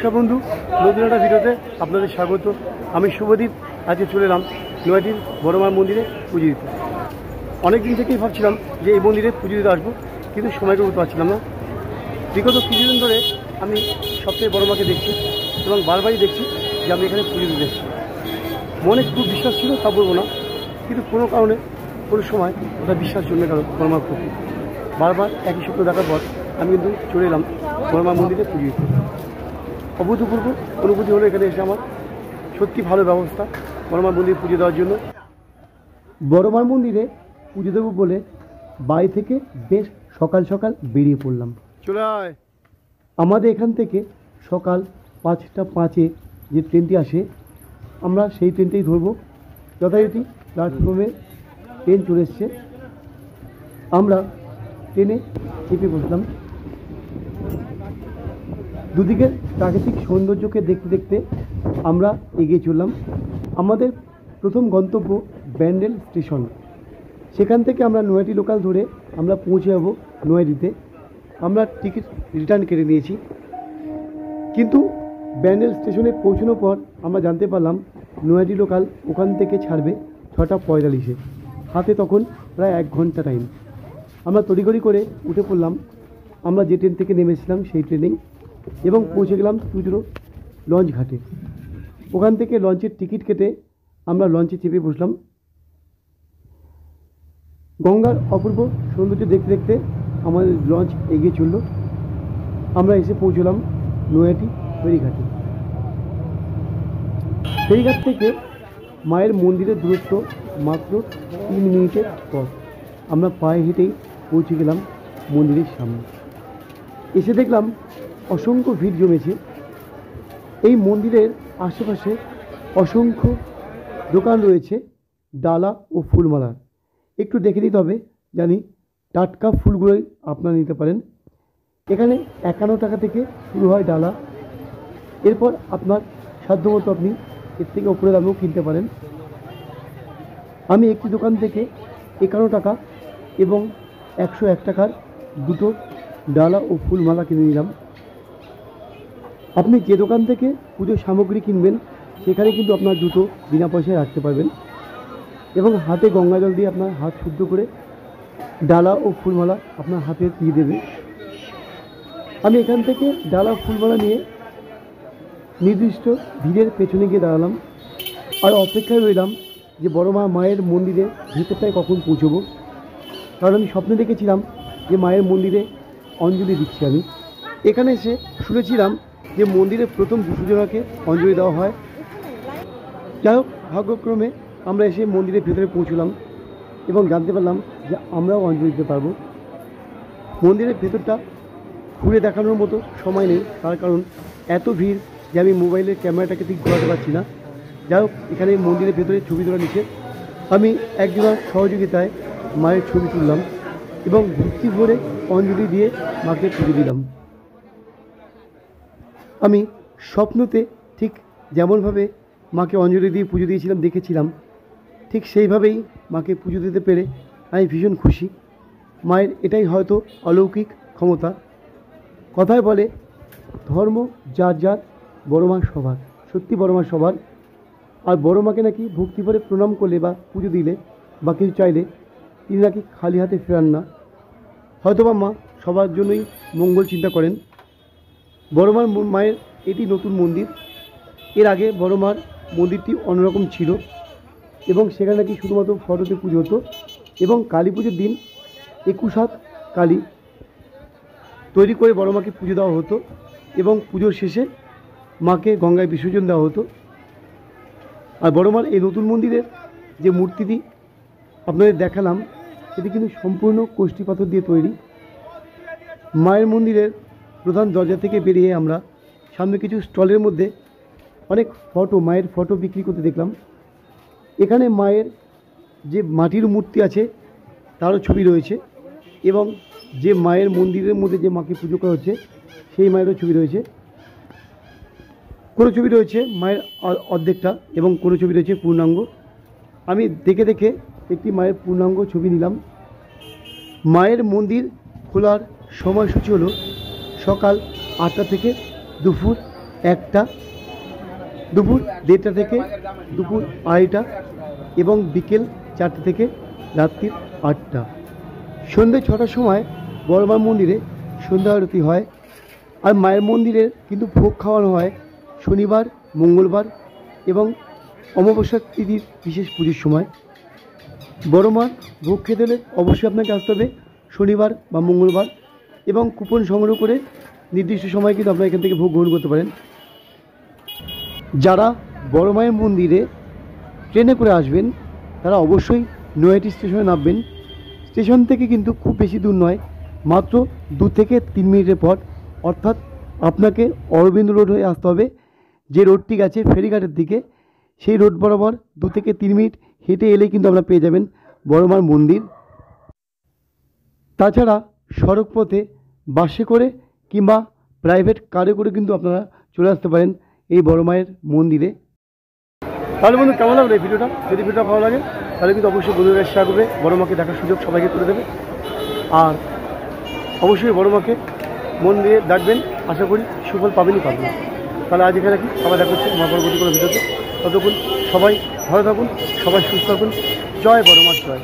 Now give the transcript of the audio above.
নমস্কার বন্ধু, নতুন একটা ভিডিওতে আপনাদের স্বাগত। আমি শুভদীপ। আজকে চলে এলাম নৈহাটির বড় মার মন্দিরে পুজো দিতে। অনেক দিন থেকেই ভাবছিলাম যে এই মন্দিরে পুজো দিতে আসবো, কিন্তু সময় করতে পারছিলাম না। বিগত কিছুদিন ধরে আমি সবথেকে বড় মাকে দেখছি এবং বারবারই দেখছি যে আমি এখানে পুজো দিতে এসেছি। মনে খুব বিশ্বাস ছিল, তা বলবো না, কিন্তু কোনো কারণে কোনো সময় ওটা বিশ্বাস জন্মে গেল বড় মার প্রতি। বারবার একই স্বপ্ন দেখার পর আমি কিন্তু চলে এলাম বড় মার মন্দিরে পুজো দিতে। অভূতপূর্ব অনুভূতি হলো এখানে এসে আমার। সত্যি ভালো ব্যবস্থা বড় মার মন্দিরে পুজো দেওয়ার জন্য। বড় মার মন্দিরে পুজো দেবো বলে বাড়ি থেকে বেশ সকাল সকাল বেরিয়ে পড়লাম। চলে আয়। আমাদের এখান থেকে সকাল 5টা 5-এ যে ট্রেনটি আসে, আমরা সেই ট্রেনটাই ধরবো। যথারীতি প্ল্যাটফর্মে ট্রেন চলে এসছে, আমরা ট্রেনে চেপে বসলাম। দুদিকের প্রাকৃতিক সৌন্দর্যকে দেখতে দেখতে আমরা এগিয়ে চললাম। আমাদের প্রথম গন্তব্য ব্যান্ডেল স্টেশন। সেখান থেকে আমরা নৈহাটি লোকাল ধরে আমরা পৌঁছে যাব নৈহাটিতে। আমরা টিকিট রিটার্ন কেটে নিয়েছি, কিন্তু ব্যান্ডেল স্টেশনে পৌঁছানোর পর আমরা জানতে পারলাম নৈহাটি লোকাল ওখান থেকে ছাড়বে 6টা 45-এ। হাতে তখন প্রায় 1 ঘন্টা টাইম। আমরা তড়িঘড়ি করে উঠে পড়লাম আমরা যে ট্রেন থেকে নেমেছিলাম সেই ট্রেনেই, এবং পৌঁছে গেলাম তুজরো লঞ্চ ঘাটে। ওখান থেকে লঞ্চের টিকিট কেটে আমরা লঞ্চে চেপে বসলাম। গঙ্গার অপূর্ব সৌন্দর্য দেখতে দেখতে আমাদের লঞ্চ এগিয়ে চলল। আমরা এসে পৌঁছলাম নৈহাটি ফেরিঘাটে। ফেরিঘাট থেকে মায়ের মন্দিরের দূরত্ব মাত্র 3 মিনিটের পথ। আমরা পায়ে হেঁটেই পৌঁছে গেলাম মন্দিরের সামনে। এসে দেখলাম অসংখ্য ভিড় জমেছে। এই মন্দিরের আশেপাশে অসংখ্য দোকান রয়েছে ডালা ও ফুলমালা। একটু দেখে দিতে হবে, জানি টাটকা ফুলগুলোই আপনারা নিতে পারেন। এখানে 51 টাকা থেকে শুরু হয় ডালা। এরপর আপনার সাধ্যমতো আপনি এর থেকে ওপরে দামেও কিনতে পারেন। আমি একটি দোকান থেকে 51 টাকা এবং 101 টাকার দুটো ডালা ও ফুলমালা কিনে নিলাম। আপনি যে দোকান থেকে পুজোর সামগ্রী কিনবেন সেখানে কিন্তু আপনার জুতো বিনা পয়সায় রাখতে পারবেন, এবং হাতে গঙ্গা জল দিয়ে আপনার হাত শুদ্ধ করে ডালা ও ফুলমালা আপনার হাতে দিয়ে দেবে। আমি এখান থেকে ডালা ফুলমালা নিয়ে নির্দিষ্ট ভিড়ের পেছনে গিয়ে দাঁড়ালাম আর অপেক্ষায় রইলাম যে বড় মায়ের মন্দিরে ভেতরটায় কখন পৌঁছবো। কারণ আমি স্বপ্নে দেখেছিলাম যে মায়ের মন্দিরে অঞ্জলি দিচ্ছি আমি। এখানে এসে শুনেছিলাম যে মন্দিরের প্রথম 200 জনাকে অঞ্জলি দেওয়া হয়। যাই হোক, ভাগ্যক্রমে আমরা এসে মন্দিরের ভেতরে পৌঁছলাম এবং জানতে পারলাম যে আমরাও অঞ্জলি দিতে পারবো। মন্দিরের ভেতরটা ঘুরে দেখানোর মতো সময় নেই, তার কারণ এত ভিড় যে আমি মোবাইলের ক্যামেরাটাকে ঠিক ঘোরাতে পারছি না। যাই হোক, এখানে মন্দিরের ভেতরে ছবি তোলা নিচে। আমি একজনের সহযোগিতায় মায়ের ছবি তুললাম এবং ভক্তি ভরে অঞ্জলি দিয়ে মাকে পুজো দিলাম। আমি স্বপ্নতে ঠিক যেমনভাবে মাকে অঞ্জলি দিয়ে পুজো দিয়েছিলাম, দেখেছিলাম, ঠিক সেইভাবেই মাকে পুজো দিতে পেরে আমি ভীষণ খুশি। মায়ের এটাই হয়তো অলৌকিক ক্ষমতা। কথায় বলে ধর্ম যার যার, বড় মা সবার। সত্যি বড় মা সবার। আর বড় মাকে নাকি ভক্তি ভরে প্রণাম করলে বা পুজো দিলে বা কিছু চাইলে তিনি নাকি খালি হাতে ফেরান না। হয়তোবা মা সবার জন্যই মঙ্গল চিন্তা করেন। বড় মার মায়ের এটি নতুন মন্দির। এর আগে বড় মার মন্দিরটি অন্যরকম ছিল এবং সেখানে নাকি শুধুমাত্র ফটোতে পুজো হতো, এবং কালী পুজোর দিন 21 হাত কালী তৈরি করে বড় মাকে পুজো দেওয়া হতো এবং পুজোর শেষে মাকে গঙ্গায় বিসর্জন দেওয়া হতো। আর বড় মার এই নতুন মন্দিরের যে মূর্তিটি আপনাদের দেখালাম, এটি কিন্তু সম্পূর্ণ কষ্টি পাথর দিয়ে তৈরি। মায়ের মন্দিরের প্রধান দরজা থেকে বেরিয়ে আমরা সামনে কিছু স্টলের মধ্যে অনেক মায়ের ফটো বিক্রি করতে দেখলাম। এখানে মায়ের যে মাটির মূর্তি আছে তারও ছবি রয়েছে, এবং যে মায়ের মন্দিরের মধ্যে যে মাকে পুজো করা হচ্ছে সেই মায়েরও ছবি রয়েছে। কোনো ছবি রয়েছে মায়ের অর্ধেকটা এবং কোনো ছবি রয়েছে পূর্ণাঙ্গ। আমি দেখে দেখে একটি মায়ের পূর্ণাঙ্গ ছবি নিলাম। মায়ের মন্দির খোলার সময়সূচি হলো সকাল 8টা থেকে দুপুর 1টা, দুপুর 1:30টা থেকে দুপুর 2:30টা এবং বিকেল 4টে থেকে রাত্রির 8টা। সন্ধ্যে 6টার সময় বড়মার মন্দিরে সন্ধ্যা আরতি হয়। আর মায়ের মন্দিরের কিন্তু ভোগ খাওয়ানো হয় শনিবার, মঙ্গলবার এবং অমাবস্যা তিথির বিশেষ পুজোর সময়। বড় মার ভোগ খেতে হলে অবশ্যই আপনাকে আসতে হবে শনিবার বা মঙ্গলবার, এবং কুপন সংগ্রহ করে নির্দিষ্ট সময় কিন্তু আপনারা এখান থেকে ভোগ গ্রহণ করতে পারেন। যারা বড় মায়ের মন্দিরে ট্রেনে করে আসবেন তারা অবশ্যই নৈহাটি স্টেশনে নামবেন। স্টেশন থেকে কিন্তু খুব বেশি দূর নয়, মাত্র 2 থেকে 3 মিনিটের পথ। অর্থাৎ আপনাকে অরবিন্দ রোড হয়ে আসতে হবে, যে রোডটি গেছে ফেরিঘাটের দিকে, সেই রোড বরাবর 2 থেকে 3 মিনিট হেঁটে এলেই কিন্তু আপনারা পেয়ে যাবেন বড় মার মন্দির। তাছাড়া সড়ক পথে বাসে করে কিংবা প্রাইভেট কারে করে কিন্তু আপনারা চলে আসতে পারেন এই বড় মায়ের মন্দিরে। তাহলে বন্ধু, কেমন লাগলো এই ভিডিওটা? যদি ভিডিওটা ভালো লাগে তাহলে কিন্তু অবশ্যই বন্ধুদের শেয়ার করবে, বড় মাকে দেখার সুযোগ সবাইকে করে দেবে। আর অবশ্যই বড় মাকে মন দিয়ে ডাকবেন, আশা করি সুফল পাবেনই পাবেন। তাহলে আজ এখানে রাখি, আবার দেখা হচ্ছে আমার পরবর্তী কোনো ভিডিওতে। ততক্ষণ সবাই ভালো থাকুন, সবাই সুস্থ থাকুন। জয় বড় মার জয়।